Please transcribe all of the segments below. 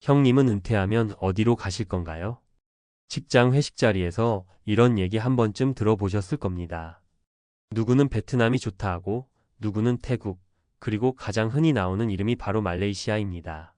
형님은 은퇴하면 어디로 가실 건가요? 직장 회식 자리에서 이런 얘기 한 번쯤 들어보셨을 겁니다. 누구는 베트남이 좋다 하고, 누구는 태국, 그리고 가장 흔히 나오는 이름이 바로 말레이시아입니다.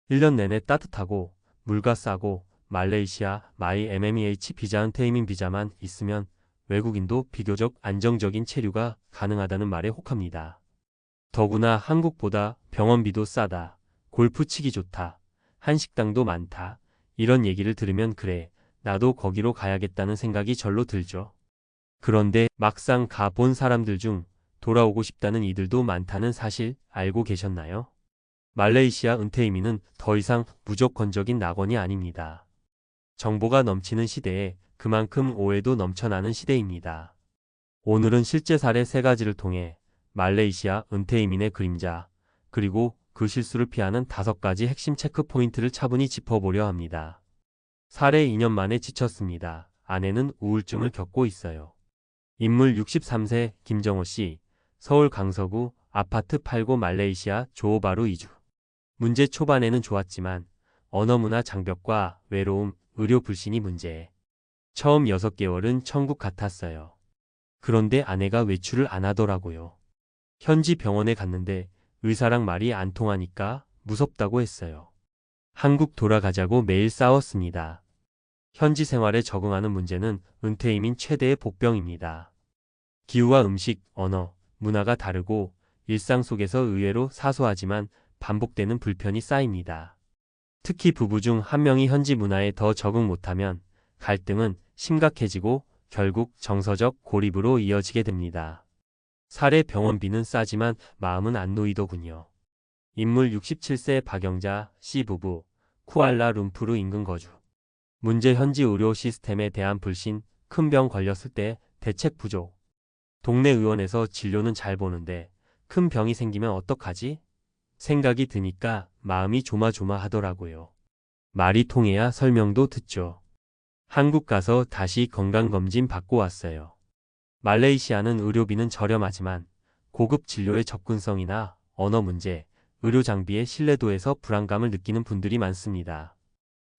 1년 내내 따뜻하고, 물가 싸고, 말레이시아, 마이 MMEH 비자 은퇴이민 비자만 있으면 외국인도 비교적 안정적인 체류가 가능하다는 말에 혹합니다. 더구나 한국보다 병원비도 싸다, 골프 치기 좋다, 한식당도 많다, 이런 얘기를 들으면 그래, 나도 거기로 가야겠다는 생각이 절로 들죠. 그런데 막상 가본 사람들 중 돌아오고 싶다는 이들도 많다는 사실 알고 계셨나요? 말레이시아 은퇴이민은 더 이상 무조건적인 낙원이 아닙니다. 정보가 넘치는 시대에 그만큼 오해도 넘쳐나는 시대입니다. 오늘은 실제 사례 3가지를 통해 말레이시아 은퇴이민의 그림자, 그리고 그 실수를 피하는 5가지 핵심 체크 포인트를 차분히 짚어보려 합니다. 사례 2년 만에 지쳤습니다. 아내는 우울증을 겪고 있어요. 인물 63세 김정호 씨, 서울 강서구 아파트 팔고 말레이시아 조호바루 이주. 문제 초반에는 좋았지만 언어 문화 장벽과 외로움, 의료 불신이 문제. 처음 6개월은 천국 같았어요. 그런데 아내가 외출을 안 하더라고요. 현지 병원에 갔는데 의사랑 말이 안 통하니까 무섭다고 했어요. 한국 돌아가자고 매일 싸웠습니다. 현지 생활에 적응하는 문제는 은퇴이민 최대의 복병입니다. 기후와 음식, 언어, 문화가 다르고 일상 속에서 의외로 사소하지만 반복되는 불편이 쌓입니다. 특히 부부 중 한 명이 현지 문화에 더 적응 못하면 갈등은 심각해지고 결국 정서적 고립으로 이어지게 됩니다. 사례 병원비는 싸지만 마음은 안 놓이더군요. 인물 67세 박영자 씨 부부, 쿠알라룸푸르 인근 거주. 문제 현지 의료 시스템에 대한 불신, 큰 병 걸렸을 때 대책 부족. 동네 의원에서 진료는 잘 보는데 큰 병이 생기면 어떡하지? 생각이 드니까 마음이 조마조마하더라고요. 말이 통해야 설명도 듣죠. 한국 가서 다시 건강검진 받고 왔어요. 말레이시아는 의료비는 저렴하지만 고급 진료의 접근성이나 언어 문제, 의료 장비의 신뢰도에서 불안감을 느끼는 분들이 많습니다.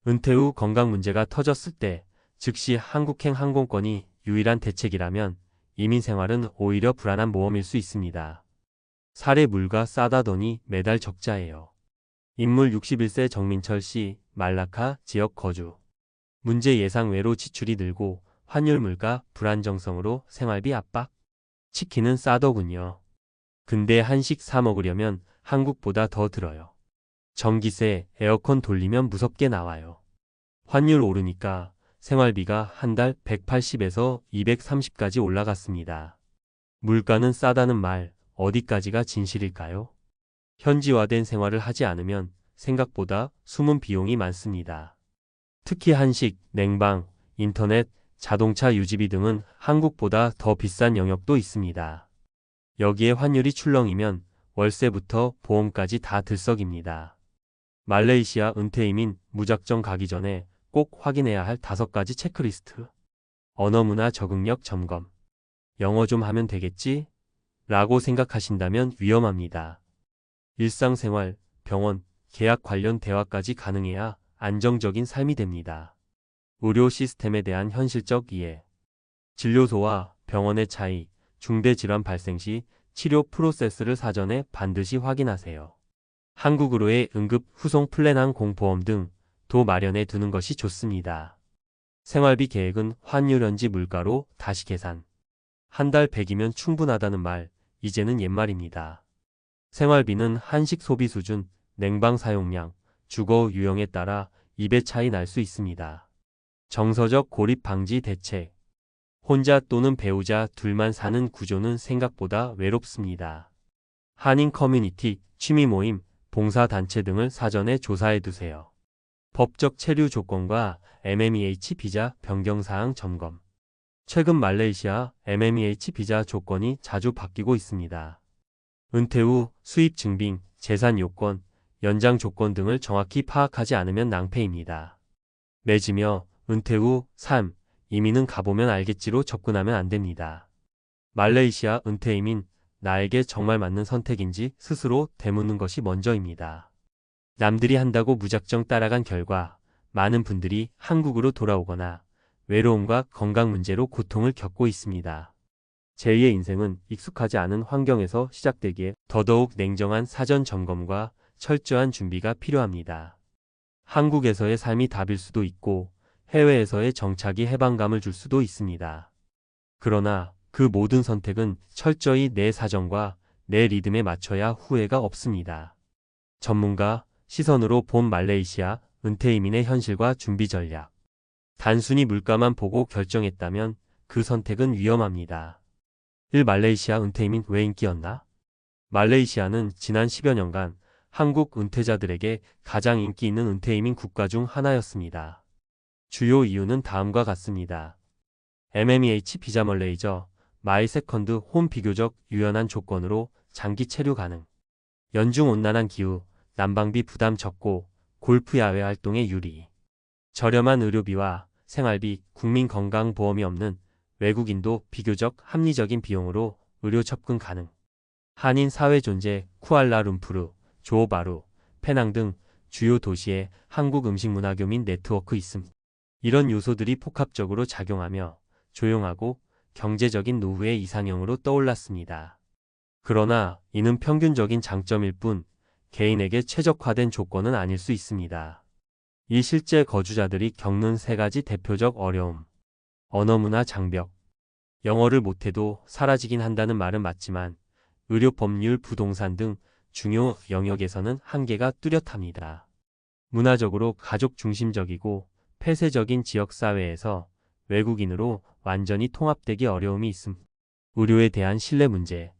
은퇴 후 건강 문제가 터졌을 때 즉시 한국행 항공권이 유일한 대책이라면 이민 생활은 오히려 불안한 모험일 수 있습니다. 사례 물가 싸다더니 매달 적자예요. 인물 61세 정민철 씨, 말라카 지역 거주. 문제 예상 외로 지출이 늘고 환율 물가 불안정성으로 생활비 압박. 치킨은 싸더군요. 근데 한식 사 먹으려면 한국보다 더 들어요. 전기세, 에어컨 돌리면 무섭게 나와요. 환율 오르니까 생활비가 한 달 180에서 230까지 올라갔습니다. 물가는 싸다는 말, 어디까지가 진실일까요? 현지화된 생활을 하지 않으면 생각보다 숨은 비용이 많습니다. 특히 한식, 냉방, 인터넷, 자동차 유지비 등은 한국보다 더 비싼 영역도 있습니다. 여기에 환율이 출렁이면 월세부터 보험까지 다 들썩입니다. 말레이시아 은퇴이민 무작정 가기 전에 꼭 확인해야 할 5가지 체크리스트. 언어 문화 적응력 점검. 영어 좀 하면 되겠지? 라고 생각하신다면 위험합니다. 일상생활, 병원, 계약 관련 대화까지 가능해야 안정적인 삶이 됩니다. 의료 시스템에 대한 현실적 이해. 진료소와 병원의 차이, 중대질환 발생 시 치료 프로세스를 사전에 반드시 확인하세요. 한국으로의 응급 후송 플랜 항공보험 등도 마련해 두는 것이 좋습니다. 생활비 계획은 환율 현지 물가로 다시 계산. 한 달 100이면 충분하다는 말, 이제는 옛말입니다. 생활비는 한식 소비 수준, 냉방 사용량, 주거 유형에 따라 2배 차이 날 수 있습니다. 정서적 고립 방지 대책. 혼자 또는 배우자 둘만 사는 구조는 생각보다 외롭습니다. 한인 커뮤니티, 취미 모임, 봉사단체 등을 사전에 조사해 두세요. 법적 체류 조건과 MMEH 비자 변경사항 점검. 최근 말레이시아 MMEH 비자 조건이 자주 바뀌고 있습니다. 은퇴 후 수입 증빙, 재산 요건, 연장 조건 등을 정확히 파악하지 않으면 낭패입니다. 맺으며 은퇴 후 삶, 이민은 가보면 알겠지로 접근하면 안 됩니다. 말레이시아 은퇴이민, 나에게 정말 맞는 선택인지 스스로 되묻는 것이 먼저입니다. 남들이 한다고 무작정 따라간 결과 많은 분들이 한국으로 돌아오거나 외로움과 건강 문제로 고통을 겪고 있습니다. 제2의 인생은 익숙하지 않은 환경에서 시작되기에 더더욱 냉정한 사전 점검과 철저한 준비가 필요합니다. 한국에서의 삶이 답일 수도 있고 해외에서의 정착이 해방감을 줄 수도 있습니다. 그러나 그 모든 선택은 철저히 내 사정과 내 리듬에 맞춰야 후회가 없습니다. 전문가 시선으로 본 말레이시아 은퇴 이민의 현실과 준비 전략. 단순히 물가만 보고 결정했다면 그 선택은 위험합니다. 1. 말레이시아 은퇴 이민 왜 인기였나? 말레이시아는 지난 10여 년간 한국 은퇴자들에게 가장 인기 있는 은퇴 이민 국가 중 하나였습니다. 주요 이유는 다음과 같습니다. MMEH 비자 멀레이저, 마이 세컨드 홈 비교적 유연한 조건으로 장기 체류 가능. 연중 온난한 기후, 난방비 부담 적고 골프 야외 활동에 유리. 저렴한 의료비와 생활비, 국민건강보험이 없는 외국인도 비교적 합리적인 비용으로 의료 접근 가능. 한인 사회 존재, 쿠알라룸푸르, 조호바루, 페낭 등 주요 도시에 한국 음식 문화 교민 네트워크 있음. 이런 요소들이 복합적으로 작용하며 조용하고 경제적인 노후의 이상형으로 떠올랐습니다. 그러나 이는 평균적인 장점일 뿐 개인에게 최적화된 조건은 아닐 수 있습니다. 이 실제 거주자들이 겪는 세 가지 대표적 어려움. 언어 문화 장벽. 영어를 못해도 사라지긴 한다는 말은 맞지만 의료 법률 부동산 등 중요 영역에서는 한계가 뚜렷합니다. 문화적으로 가족 중심적이고 폐쇄적인 지역사회에서 외국인으로 완전히 통합되기 어려움이 있음. 의료에 대한 신뢰 문제.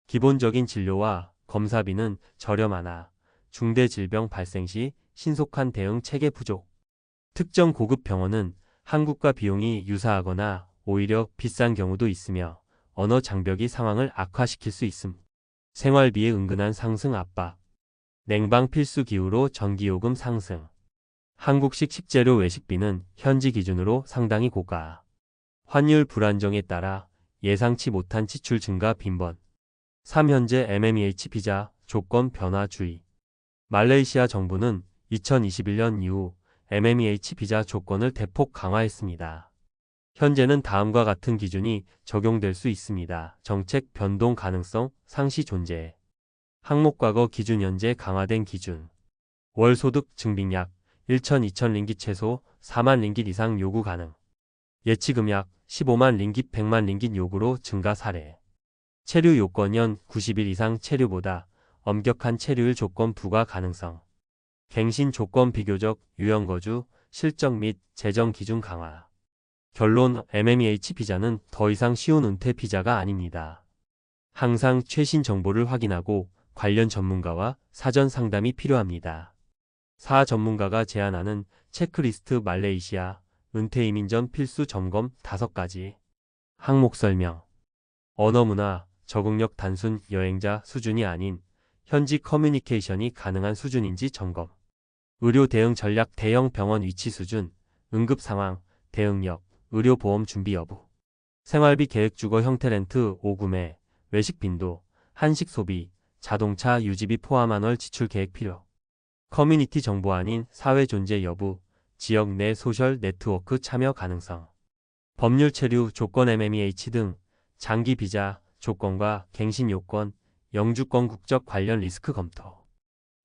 기본적인 진료와 검사비는 저렴하나 중대 질병 발생 시 신속한 대응 체계 부족. 특정 고급 병원은 한국과 비용이 유사하거나 오히려 비싼 경우도 있으며 언어 장벽이 상황을 악화시킬 수 있음. 생활비의 은근한 상승 압박. 냉방 필수 기후로 전기요금 상승. 한국식 식재료 외식비는 현지 기준으로 상당히 고가. 환율 불안정에 따라 예상치 못한 지출 증가 빈번. 3. 현재 MMEH 비자 조건 변화 주의. 말레이시아 정부는 2021년 이후 MMEH 비자 조건을 대폭 강화했습니다. 현재는 다음과 같은 기준이 적용될 수 있습니다. 정책 변동 가능성 상시 존재. 항목 과거 기준 현재 강화된 기준. 월 소득 증빙약 1,000-2,000 링깃 최소 4만 링깃 이상 요구 가능. 예치금약 15만 링깃 100만 링깃 요구로 증가 사례. 체류 요건연 90일 이상 체류보다 엄격한 체류일 조건 부과 가능성. 갱신 조건 비교적 유형 거주, 실적 및 재정 기준 강화. 결론 MMEH 비자는 더 이상 쉬운 은퇴 비자가 아닙니다. 항상 최신 정보를 확인하고 관련 전문가와 사전 상담이 필요합니다. 4. 전문가가 제안하는 체크리스트 말레이시아 은퇴 이민 전 필수 점검 5가지. 항목 설명. 언어 문화, 적응력 단순 여행자 수준이 아닌 현지 커뮤니케이션이 가능한 수준인지 점검. 의료 대응 전략 대형 병원 위치 수준, 응급 상황, 대응력, 의료보험 준비 여부. 생활비 계획 주거 형태 렌트 5구매, 외식 빈도, 한식 소비, 자동차 유지비 포함한 월 지출 계획 필요. 커뮤니티 정보 아닌 사회 존재 여부, 지역 내 소셜 네트워크 참여 가능성. 법률 체류 조건 MMEH 등 장기 비자 조건과 갱신 요건, 영주권 국적 관련 리스크 검토.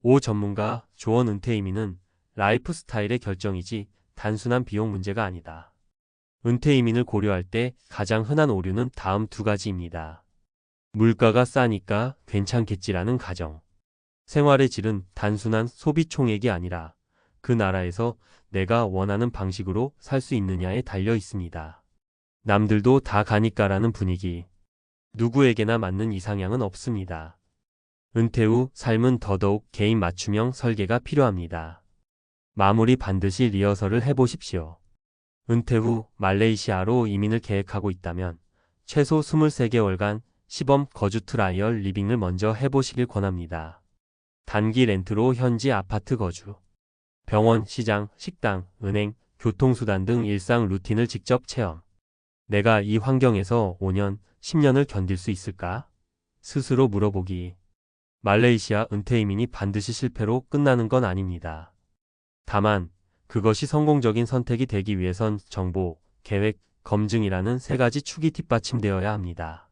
5. 전문가 조언 은퇴 이민은 라이프 스타일의 결정이지 단순한 비용 문제가 아니다. 은퇴 이민을 고려할 때 가장 흔한 오류는 다음 2가지입니다. 물가가 싸니까 괜찮겠지라는 가정. 생활의 질은 단순한 소비 총액이 아니라 그 나라에서 내가 원하는 방식으로 살 수 있느냐에 달려 있습니다. 남들도 다 가니까라는 분위기. 누구에게나 맞는 이상향은 없습니다. 은퇴 후 삶은 더더욱 개인 맞춤형 설계가 필요합니다. 마무리 반드시 리허설을 해보십시오. 은퇴 후 말레이시아로 이민을 계획하고 있다면 최소 23개월간 시범 거주 트라이얼 리빙을 먼저 해보시길 권합니다. 단기 렌트로 현지 아파트 거주. 병원, 시장, 식당, 은행, 교통수단 등 일상 루틴을 직접 체험. 내가 이 환경에서 5년, 10년을 견딜 수 있을까? 스스로 물어보기. 말레이시아 은퇴 이민이 반드시 실패로 끝나는 건 아닙니다. 다만 그것이 성공적인 선택이 되기 위해선 정보, 계획, 검증이라는 세 가지 축이 뒷받침되어야 합니다.